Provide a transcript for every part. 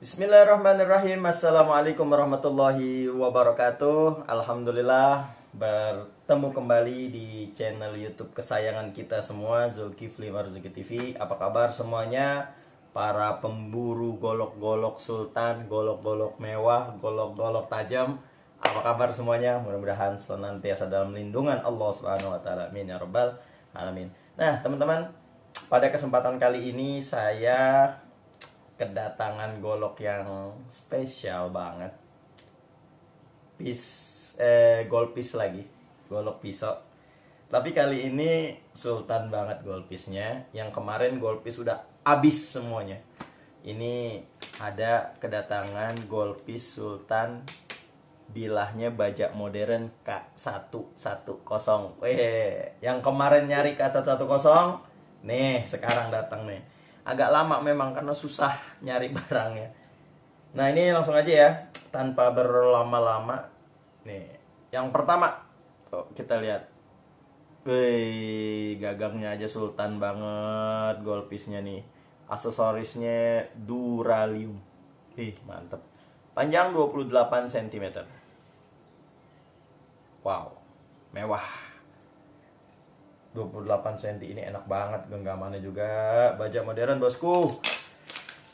Bismillahirrahmanirrahim. Assalamualaikum warahmatullahi wabarakatuh. Alhamdulillah bertemu kembali di channel YouTube kesayangan kita semua, Zulkifli Marzuki TV. Apa kabar semuanya? Para pemburu golok-golok sultan, golok-golok mewah, golok-golok tajam. Apa kabar semuanya? Mudah-mudahan senantiasa dalam lindungan Allah Subhanahu wa taala. Amin ya rabbal alamin. Nah, teman-teman, pada kesempatan kali ini saya kedatangan golok yang spesial banget. Gold piece lagi, golok pisau. Tapi kali ini sultan banget gold piece-nya. Yang kemarin gold piece udah habis semuanya. Ini ada kedatangan gold piece sultan, bilahnya bajak modern K110. Yang kemarin nyari K110, nih sekarang datang nih. Agak lama memang karena susah nyari barangnya. Nah, ini langsung aja ya, tanpa berlama-lama. Nih, yang pertama tuh kita lihat. Gagangnya aja sultan banget, gold piece-nya nih. Aksesorisnya duralium. Mantep. Panjang 28 cm. Wow, mewah. 28 cm ini enak banget, genggamannya juga bajak modern bosku.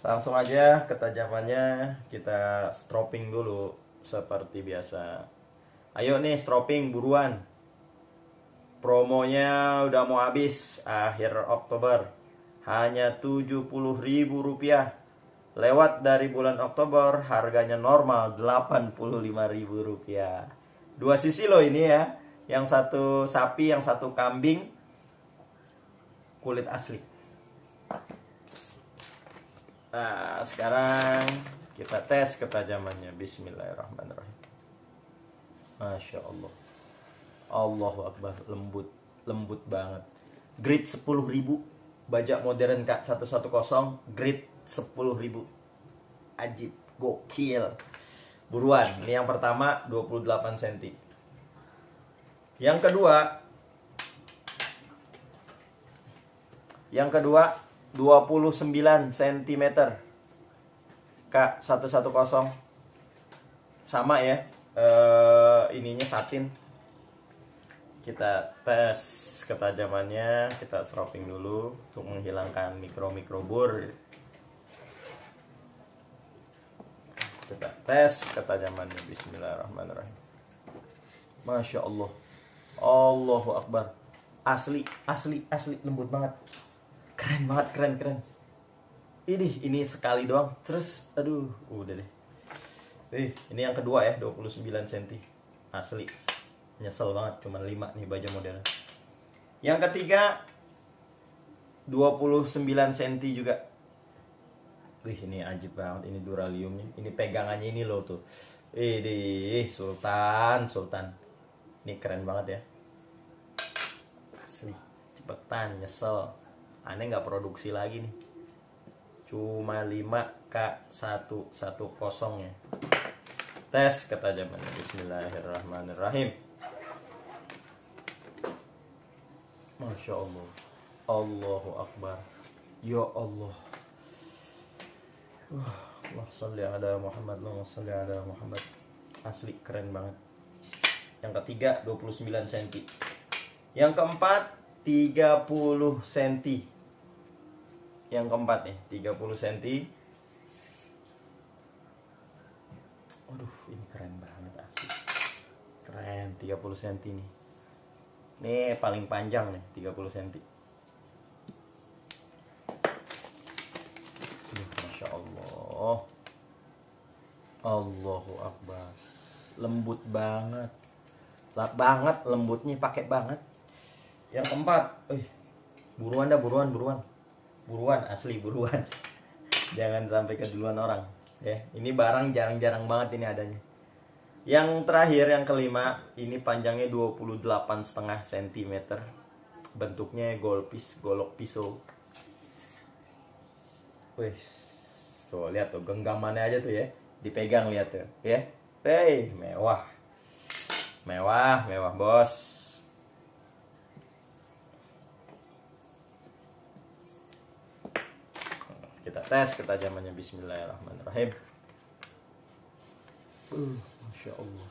Langsung aja ketajamannya kita stropping dulu seperti biasa. Ayo nih stropping buruan. Promonya udah mau habis akhir Oktober. Hanya Rp70.000. Lewat dari bulan Oktober harganya normal Rp85.000. Dua sisi loh ini ya. Yang satu sapi, yang satu kambing, kulit asli. Nah, sekarang kita tes ketajamannya. Bismillahirrahmanirrahim. Masya Allah. Allahu Akbar. Lembut banget. Grade 10.000. Bajak modern K110. Grade 10.000. Ajib. Gokil. Buruan. Ini yang pertama 28 cm. Yang kedua 29 cm. K110. Sama ya. Ininya satin. Kita tes ketajamannya, kita stropping dulu untuk menghilangkan mikro bur. Kita tes ketajamannya. Bismillahirrahmanirrahim. Masya Allah. Allahu Akbar. Asli lembut banget. Keren banget, keren. Ini sekali doang. Terus aduh, udah deh. Ini yang kedua ya, 29 cm. Asli. Nyesel banget cuman 5 nih bajak modern. Yang ketiga 29 cm juga. Ini ajib banget, ini duraliumnya. Ini pegangannya ini loh tuh. Sultan. Ini keren banget ya. Asli. Cepetan, nyesel. Aneh nggak produksi lagi nih. Cuma 5K110 ya. Tes ketajamannya. Bismillahirrahmanirrahim. Masya Allah. Allahu Akbar. Ya Allah. Allahumma sholli ala Muhammad, Allahumma sholli ala Muhammad. Asli keren banget. Yang ketiga 29 cm. Yang keempat 30 cm. Yang keempat nih 30 cm. Waduh, ini keren banget asli. Keren, 30 cm nih. Ini paling panjang nih, 30 cm. Masya Allah. Allahu Akbar. Lembut banget. Lembutnya pakai banget. Yang keempat, buruan dah, buruan. Buruan, asli buruan. Jangan sampai keduluan orang. Ya, ini barang jarang-jarang banget ini adanya. Yang terakhir, yang kelima, ini panjangnya 28,5 cm. Bentuknya gold piece, golok pisau. Tuh lihat tuh genggamannya aja tuh ya. Dipegang lihat tuh, ya. Mewah bos. Kita tes ketajamannya. Bismillahirrahmanirrahim. Masya Allah.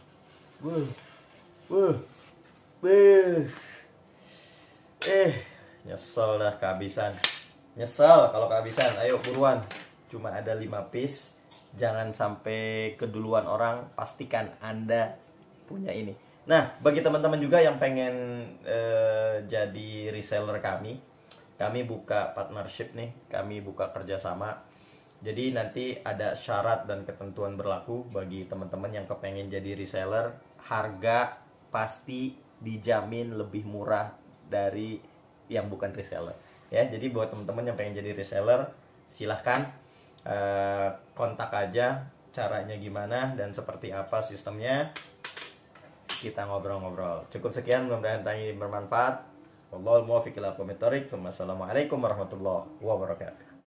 Nyesel dah kehabisan. Nyesel kalau kehabisan. Ayo buruan. Cuma ada 5 piece. Jangan sampai keduluan orang. Pastikan Anda punya ini. Nah, bagi teman-teman juga yang pengen jadi reseller kami buka partnership nih. Kami buka kerjasama. Jadi nanti ada syarat dan ketentuan berlaku bagi teman-teman yang kepengen jadi reseller. Harga pasti dijamin lebih murah dari yang bukan reseller. Ya, jadi buat teman-teman yang pengen jadi reseller, silahkan kontak aja caranya gimana dan seperti apa sistemnya. Kita ngobrol-ngobrol. Cukup sekian, mudah-mudahan tanya ini bermanfaat. Wallahul muwaffiq ila aqwamit thoriq. Wassalamualaikum warahmatullahi wabarakatuh.